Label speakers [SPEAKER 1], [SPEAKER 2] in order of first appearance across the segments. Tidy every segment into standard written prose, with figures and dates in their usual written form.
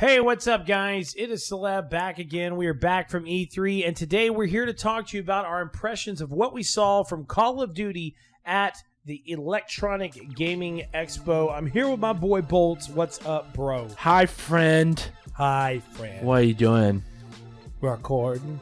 [SPEAKER 1] Hey, what's up, guys? It is Celeb back again. We are back from E3, and today we're here to talk to you about our impressions of what we saw from Call of Duty at the Electronic Gaming Expo. I'm here with my boy Bolts. What's up, bro?
[SPEAKER 2] Hi, friend.
[SPEAKER 1] Hi, friend.
[SPEAKER 2] What are you doing?
[SPEAKER 1] Recording.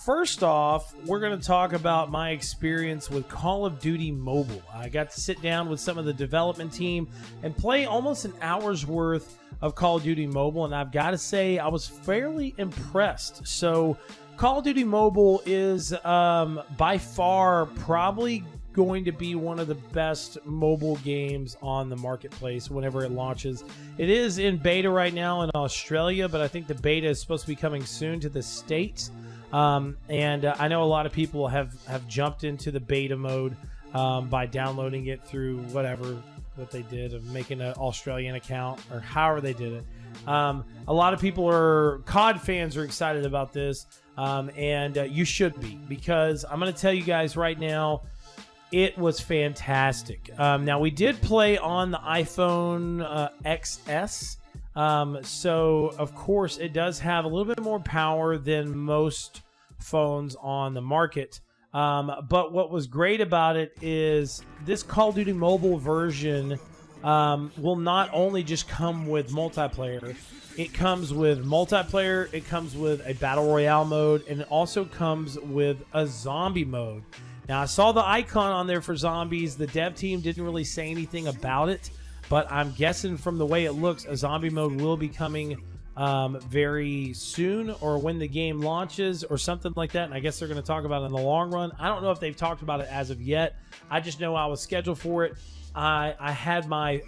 [SPEAKER 1] First off, we're going to talk about my experience with Call of Duty Mobile. I got to sit down with some of the development team and play almost an hour's worth of Call of Duty Mobile, and I've got to say I was fairly impressed. So Call of Duty Mobile is by far probably going to be one of the best mobile games on the marketplace whenever it launches. It is in beta right now in Australia, but I think the beta is supposed to be coming soon to the States. And I know a lot of people have jumped into the beta mode by downloading it through what they did of making an Australian account or however they did it. A lot of people COD fans are excited about this, and you should be, because I'm going to tell you guys right now, it was fantastic. Now, we did play on the iPhone XS, so of course it does have a little bit more power than most phones on the market. But what was great about it is this Call of Duty Mobile version will not only just come with multiplayer. It comes with multiplayer, it comes with a Battle Royale mode, and it also comes with a zombie mode. Now, I saw the icon on there for zombies. The dev team didn't really say anything about it, but I'm guessing from the way it looks, a zombie mode will be coming very soon, or when the game launches or something like that. And I guess they're going to talk about it in the long run. I don't know if they've talked about it as of yet. I just know I was scheduled for it. I had my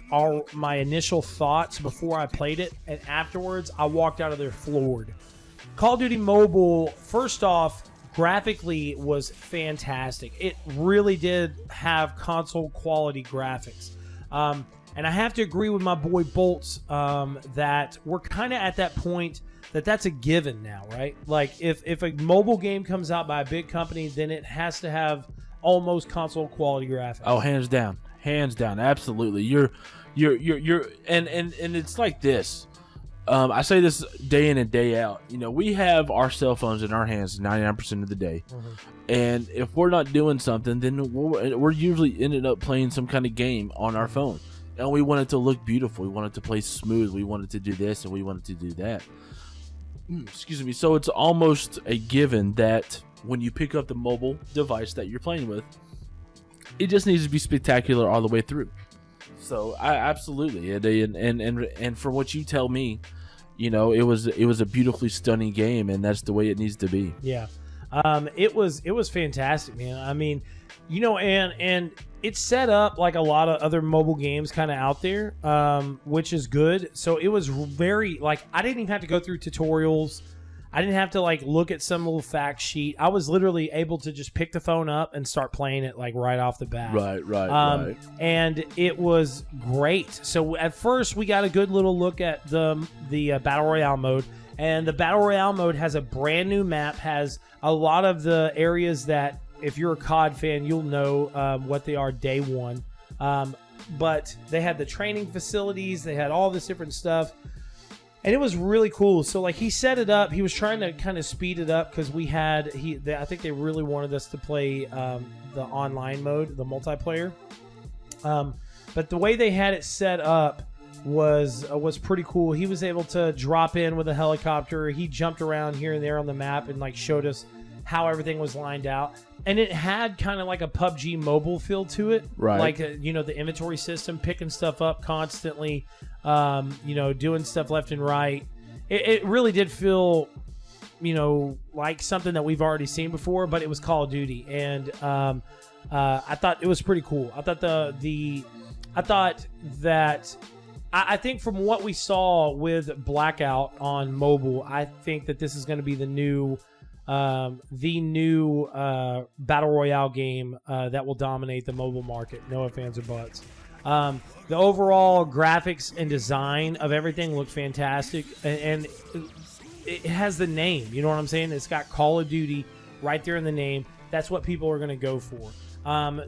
[SPEAKER 1] initial thoughts before I played it, and afterwards I walked out of there floored. Call of Duty Mobile, first off, graphically was fantastic. It really did have console quality graphics. And I have to agree with my boy Bolts that we're kind of at that point that's a given now, right? Like if a mobile game comes out by a big company, then it has to have almost console quality graphics.
[SPEAKER 2] Oh, hands down, absolutely. You're and it's like this. I say this day in and day out. You know, we have our cell phones in our hands 99% of the day. Mm-hmm. And if we're not doing something, then we're usually ended up playing some kind of game on our phone. And we want it to look beautiful. We want it to play smooth. We want it to do this and we want it to do that. Excuse me. So it's almost a given that when you pick up the mobile device that you're playing with, it just needs to be spectacular all the way through. So I absolutely, and from what you tell me, you know, it was a beautifully stunning game, and that's the way it needs to be.
[SPEAKER 1] Yeah, it was fantastic, man. I mean, you know, and it's set up like a lot of other mobile games kind of out there, which is good. So it was very, like, I didn't even have to go through tutorials. I didn't have to like look at some little fact sheet. I was literally able to just pick the phone up and start playing it like right off the bat.
[SPEAKER 2] Right.
[SPEAKER 1] And it was great. So at first we got a good little look at the Battle Royale mode. And the Battle Royale mode has a brand new map, has a lot of the areas that if you're a COD fan, you'll know what they are day one. But they had the training facilities. They had all this different stuff. And it was really cool. So, like, he set it up. He was trying to kind of speed it up because I think they really wanted us to play the online mode, the multiplayer. But the way they had it set up was pretty cool. He was able to drop in with a helicopter. He jumped around here and there on the map and, like, showed us how everything was lined out. And it had kind of like a PUBG mobile feel to it.
[SPEAKER 2] Right.
[SPEAKER 1] Like, you know, the inventory system, picking stuff up constantly. You know, doing stuff left and right. It really did feel, you know, like something that we've already seen before, but it was Call of Duty, and I thought it was pretty cool. I think from what we saw with Blackout on mobile, I think that this is going to be the new Battle Royale game that will dominate the mobile market. No ifs, ands, or buts. The overall graphics and design of everything look fantastic, and it has the name. You know what I'm saying? It's got Call of Duty right there in the name. That's what people are going to go for.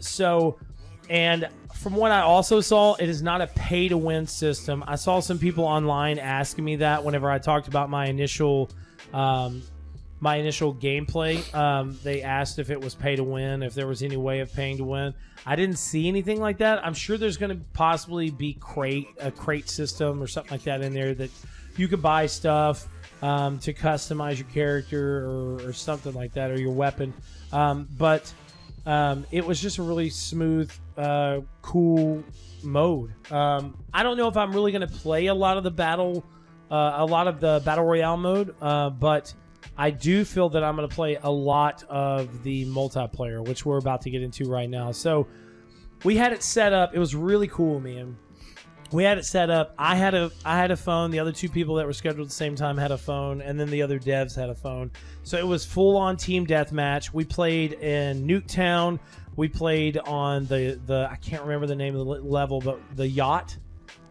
[SPEAKER 1] So And from what I also saw, it is not a pay-to-win system. I saw some people online asking me that whenever I talked about my initial gameplay. They asked if it was pay-to-win, if there was any way of paying to win. I didn't see anything like that. I'm sure there's going to possibly be a crate system or something like that in there that you could buy stuff to customize your character or something like that, or your weapon. But it was just a really smooth, cool mode. I don't know if I'm really going to play a lot of the battle royale mode, but I do feel that I'm going to play a lot of the multiplayer, which we're about to get into right now. So we had it set up. It was really cool, man. We had it set up. I had a phone. The other two people that were scheduled at the same time had a phone, and then the other devs had a phone. So it was full-on team deathmatch. We played in Nuketown. We played on the I can't remember the name of the level, but the yacht.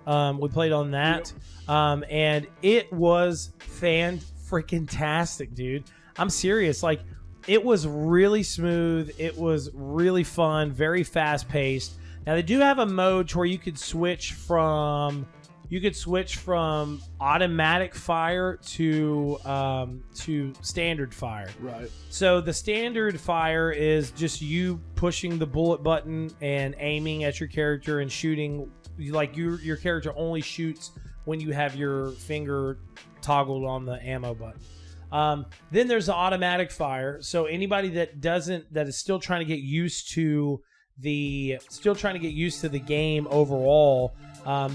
[SPEAKER 1] We played on that, and it was fan-freaking-tastic, dude. I'm serious. Like, it was really smooth. It was really fun, very fast-paced. Now they do have a mode to where you could switch from automatic fire to standard fire. Right. So the standard fire is just you pushing the bullet button and aiming at your character and shooting. Like your character only shoots when you have your finger toggled on the ammo button. Then there's the automatic fire. So anybody that is still trying to get used to the game overall,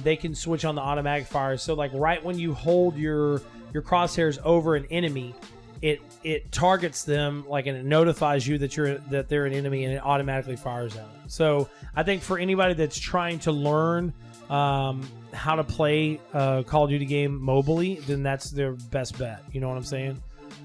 [SPEAKER 1] they can switch on the automatic fire. So like right when you hold your crosshairs over an enemy, it targets them, like, and it notifies you that they're an enemy, and it automatically fires at them. So I think for anybody that's trying to learn how to play Call of Duty game mobily, then that's their best bet. You know what I'm saying?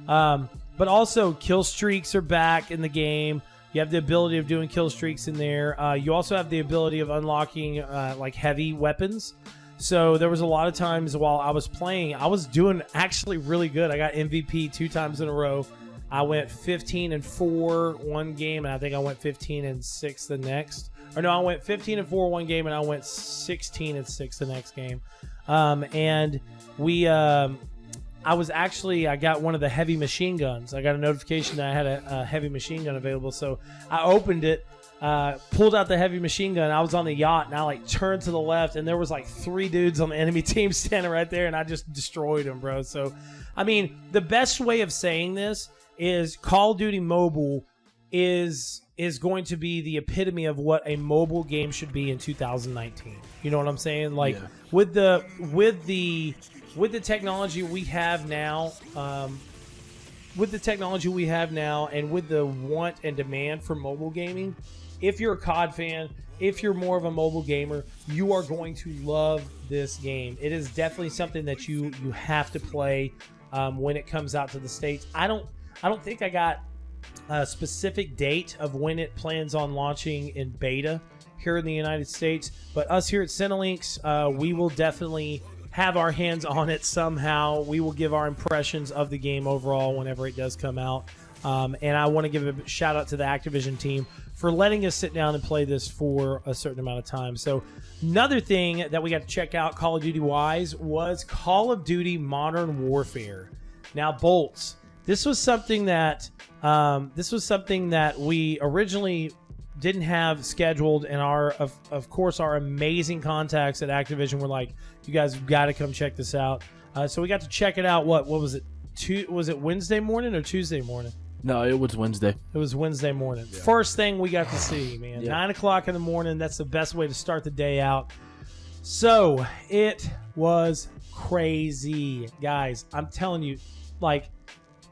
[SPEAKER 1] But also kill streaks are back in the game. You have the ability of doing kill streaks in there. You also have the ability of unlocking like heavy weapons. So there was a lot of times while I was playing, I was doing actually really good. I got MVP 2 times in a row. I went 15-4 one game, and I think I went 15-6 the next. Or no, I went 15-4 one game, and I went 16-6 the next game. And we... I got one of the heavy machine guns. I got a notification that I had a heavy machine gun available. So I opened it, pulled out the heavy machine gun. I was on the yacht, and I like turned to the left, and there was like 3 dudes on the enemy team standing right there, and I just destroyed them, bro. So, I mean, the best way of saying this is Call of Duty Mobile is going to be the epitome of what a mobile game should be in 2019. You know what I'm saying? Like, yeah. with the technology we have now, and with the want and demand for mobile gaming, if you're a COD fan, if you're more of a mobile gamer, you are going to love this game. It is definitely something that you have to play when it comes out to the States. I don't think I got a specific date of when it plans on launching in beta here in the United States, but us here at Cinelinx, we will definitely have our hands on it somehow. We will give our impressions of the game overall whenever it does come out. And I want to give a shout out to the Activision team for letting us sit down and play this for a certain amount of time. So another thing that we got to check out Call of Duty wise was Call of Duty Modern Warfare. Now, Bolts, this was something that we originally didn't have scheduled, and of course our amazing contacts at Activision were like, you guys have got to come check this out. So we got to check it out. What was it? Was it Wednesday morning or Tuesday morning?
[SPEAKER 2] No, it was Wednesday.
[SPEAKER 1] It was Wednesday morning. Yeah. First thing we got to see, man. Yeah. 9 o'clock in the morning. That's the best way to start the day out. So it was crazy, guys. I'm telling you, like,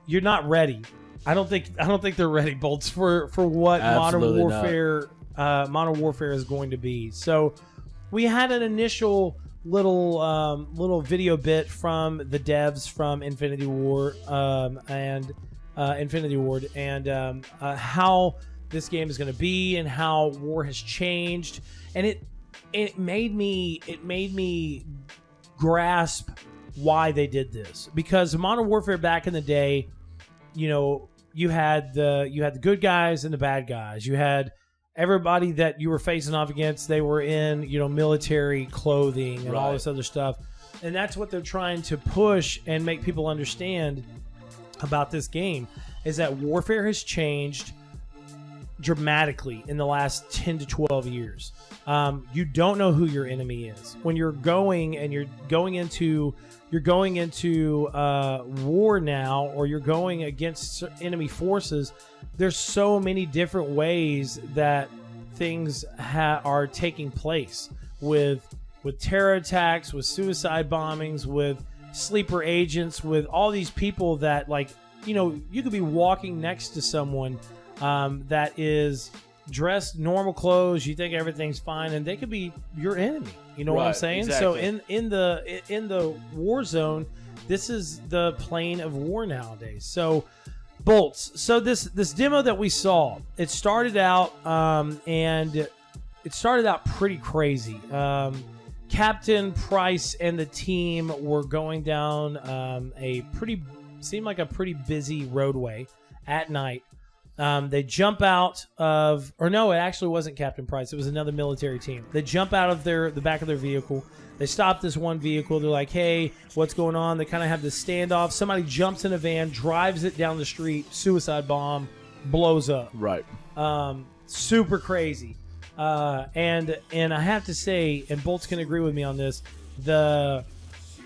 [SPEAKER 1] you're not ready. I don't think they're ready, Bolts, for what
[SPEAKER 2] Absolutely
[SPEAKER 1] Modern Warfare is going to be. So we had an initial little video bit from the devs from Infinity Ward and how this game is going to be and how war has changed, and it made me grasp why they did this, because Modern Warfare back in the day, you know, you had the good guys and the bad guys. You had everybody that you were facing off against, they were in, military clothing and all this other stuff. And that's what they're trying to push and make people understand about this game, is that warfare has changed dramatically in the last 10 to 12 years. You don't know who your enemy is when you're going into war now, or you're going against enemy forces. There's so many different ways that things are taking place with terror attacks, with suicide bombings, with sleeper agents, with all these people that, like, you could be walking next to someone that is dressed normal clothes. You think everything's fine, and they could be your enemy. You know what I'm saying?
[SPEAKER 2] Exactly.
[SPEAKER 1] So in the war zone, this is the plane of war nowadays. So Bolts. So this demo that we saw, it started out pretty crazy. Captain Price and the team were going down seemed like a pretty busy roadway at night. They jump out of, or no, it actually wasn't Captain Price. It was another military team. They jump out of the back of their vehicle. They stop this one vehicle. They're like, hey, what's going on? They kind of have this standoff. Somebody jumps in a van, drives it down the street, suicide bomb, blows up.
[SPEAKER 2] Right.
[SPEAKER 1] Super crazy. And I have to say, and Bolts can agree with me on this, the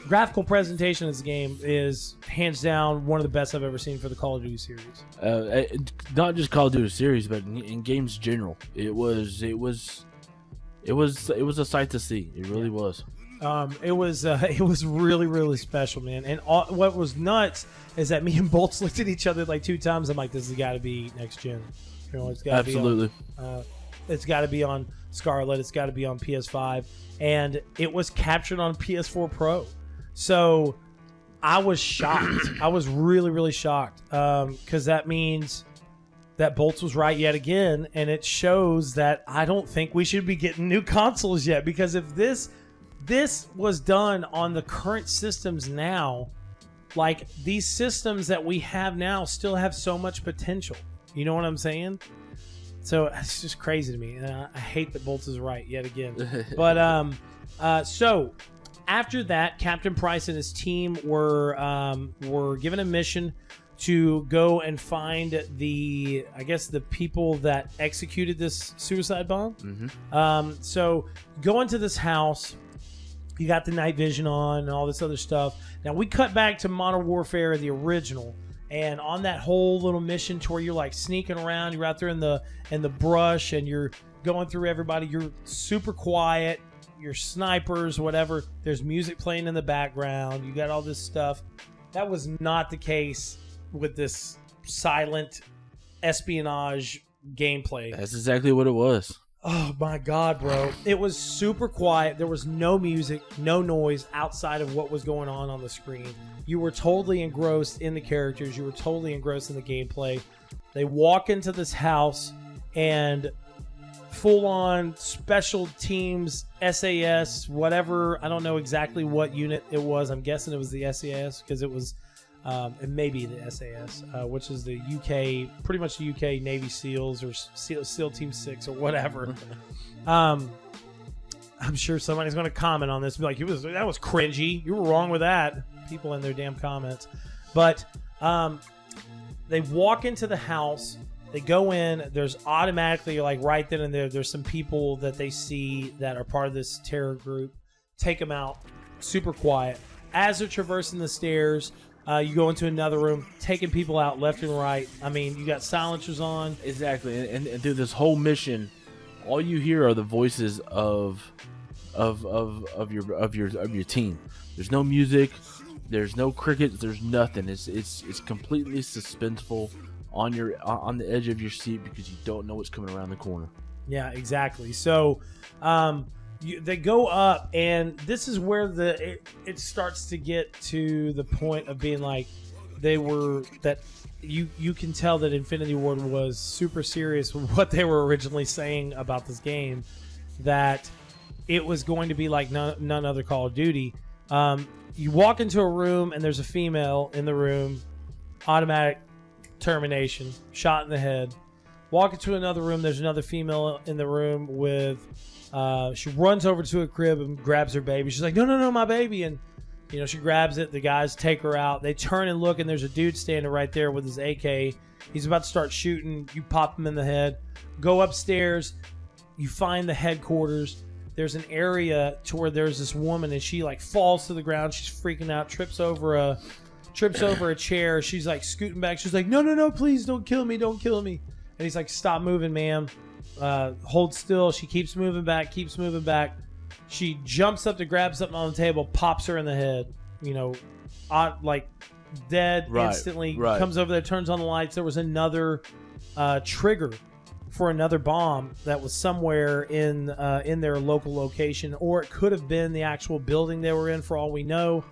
[SPEAKER 1] graphical presentation of this game is hands down one of the best I've ever seen for the Call of Duty series.
[SPEAKER 2] Not just Call of Duty series, but in games general, it was a sight to see. It really was.
[SPEAKER 1] It was really, really special, man. And what was nuts is that me and Bolts looked at each other like 2 times. I'm like, this has got to be next gen. It's got
[SPEAKER 2] absolutely.
[SPEAKER 1] It's got to be on Scarlet. It's got to be on PS5, and it was captured on PS4 Pro. So I was shocked. I was really, really shocked, because that means that Bolts was right yet again, and it shows that I don't think we should be getting new consoles yet, because if this was done on the current systems now, like, these systems that we have now still have so much potential. You know what I'm saying? So it's just crazy to me, and I hate that Bolts is right yet again. But so after that, Captain Price and his team were given a mission to go and find the people that executed this suicide bomb.
[SPEAKER 2] Mm-hmm.
[SPEAKER 1] So go into this house. You got the night vision on and all this other stuff. Now we cut back to Modern Warfare, the original, and on that whole little mission to where you're like sneaking around, you're out there in the brush, and you're going through everybody. You're super quiet. Your snipers, whatever. There's music playing in the background. You got all this stuff. That was not the case with this silent espionage gameplay.
[SPEAKER 2] That's exactly what it was.
[SPEAKER 1] Oh my God, bro. It was super quiet. There was no music, no noise outside of what was going on the screen. You were totally engrossed in the characters. You were totally engrossed in the gameplay. They walk into this house, and full-on special teams, SAS, whatever. I don't know exactly what unit it was. I'm guessing it was the SAS, because it was, it may be the SAS, which is the UK, pretty much the UK Navy SEALs, or SEAL Team 6 or whatever. I'm sure somebody's going to comment on this and be like, that was cringy. You were wrong with that. People in their damn comments. But they walk into the house. They go in. There's automatically, like, right then and there's some people that they see that are part of this terror group. Take them out. Super quiet. As they're traversing the stairs, you go into another room, taking people out left and right. I mean, you got silencers on.
[SPEAKER 2] Exactly. And through this whole mission, all you hear are the voices of your team. There's no music. There's no crickets. There's nothing. It's completely suspenseful on the edge of your seat, because you don't know what's coming around the corner. Yeah,
[SPEAKER 1] exactly. So they go up, and this is where it starts to get to the point of being like, you can tell that Infinity Ward was super serious with what they were originally saying about this game, that it was going to be like none other Call of Duty. You walk into a room, and there's a female in the room, automatic termination, shot in the head. Walk into another room. There's another female in the room with. She runs over to a crib and grabs her baby. She's like, no, my baby. And, she grabs it. The guys take her out. They turn and look, and there's a dude standing right there with his AK. He's about to start shooting. You pop him in the head. Go upstairs. You find the headquarters. There's an area to where there's this woman, and she, falls to the ground. She's freaking out, trips over a chair. She's, scooting back. She's like, no, please don't kill me. Don't kill me. And he's like, stop moving, ma'am. Hold still. She keeps moving back. She jumps up to grab something on the table, pops her in the head, dead instantly. Comes over there, turns on the lights. There was another trigger for another bomb that was somewhere in their local location, or it could have been the actual building they were in, for all we know.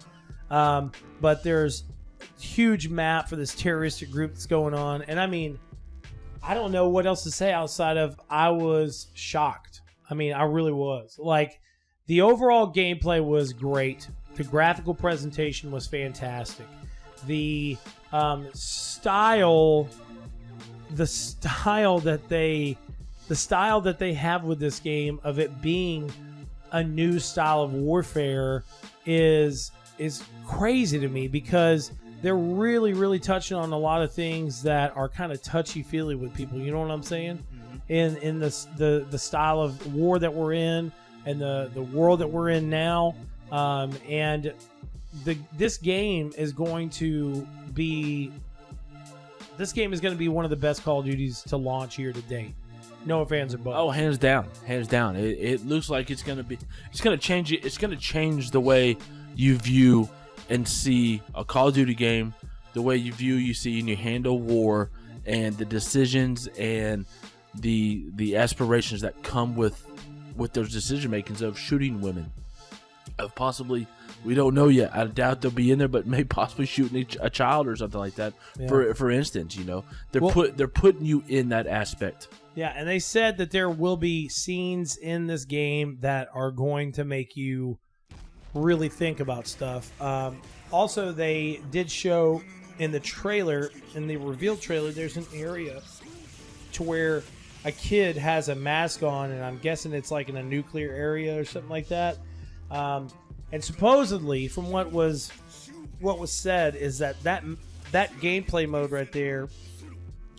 [SPEAKER 1] But there's a huge map for this terroristic group that's going on, and I don't know what else to say outside of I was shocked. I really was. The overall gameplay was great. The graphical presentation was fantastic. The style that they have with this game, of it being a new style of warfare, is crazy to me, because they're really, really touching on a lot of things that are kind of touchy-feely with people. You know what I'm saying? Mm-hmm. In the style of war that we're in, and the world that we're in now. And this game is going to be one of the best Call of Duties to launch here to date. No fans are buts.
[SPEAKER 2] Oh, hands down. It looks like it's going to change it. It's going to change the way you view and see a Call of Duty game, the way you see and you handle war, and the decisions and the aspirations that come with those decision makings of shooting women, of possibly, we don't know yet, I doubt they'll be in there, but maybe possibly shooting a child or something like that. Yeah. For instance, they're putting you in that aspect.
[SPEAKER 1] Yeah, and they said that there will be scenes in this game that are going to make you really think about stuff. Also, they did show in the reveal trailer, there's an area to where a kid has a mask on, and I'm guessing it's in a nuclear area or something like that. And supposedly, from what was said, is that gameplay mode right there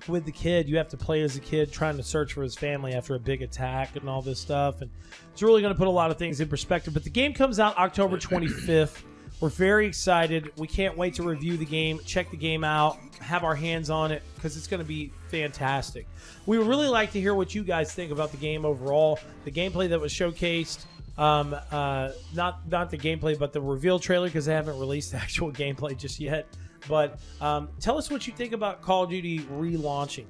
[SPEAKER 1] with the kid, you have to play as a kid trying to search for his family after a big attack and all this stuff. And it's really going to put a lot of things in perspective. But the game comes out October 25th. We're very excited. We can't wait to review the game, check the game out, have our hands on it, because it's going to be fantastic. We would really like to hear what you guys think about the game overall, the gameplay that was showcased. Not the gameplay, but the reveal trailer, because they haven't released the actual gameplay just yet. But tell us what you think about Call of Duty relaunching.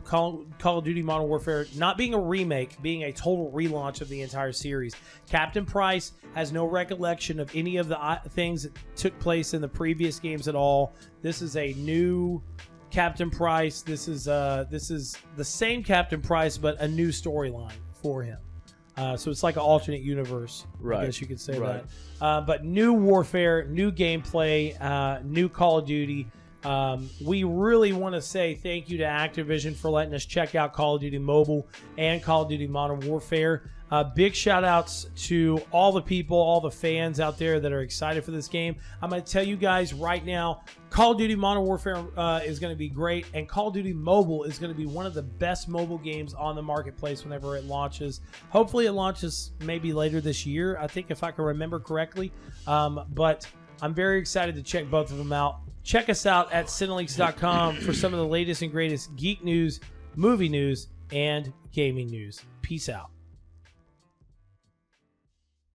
[SPEAKER 1] Call of Duty Modern Warfare not being a remake, being a total relaunch of the entire series. Captain Price has no recollection of any of the things that took place in the previous games at all. This is a new Captain Price. This is the same Captain Price, but a new storyline for him. So it's like an alternate universe, right. I guess you could say that. But new warfare, new gameplay, new Call of Duty. We really want to say thank you to Activision for letting us check out Call of Duty Mobile and Call of Duty Modern Warfare. Big shout outs to all the people, all the fans out there that are excited for this game. I'm going to tell you guys right now, Call of Duty Modern Warfare is going to be great, and Call of Duty Mobile is going to be one of the best mobile games on the marketplace whenever it launches. Hopefully it launches maybe later this year, I think, if I can remember correctly. But I'm very excited to check both of them out. Check us out at Cineleaks.com for some of the latest and greatest geek news, movie news, and gaming news. Peace out.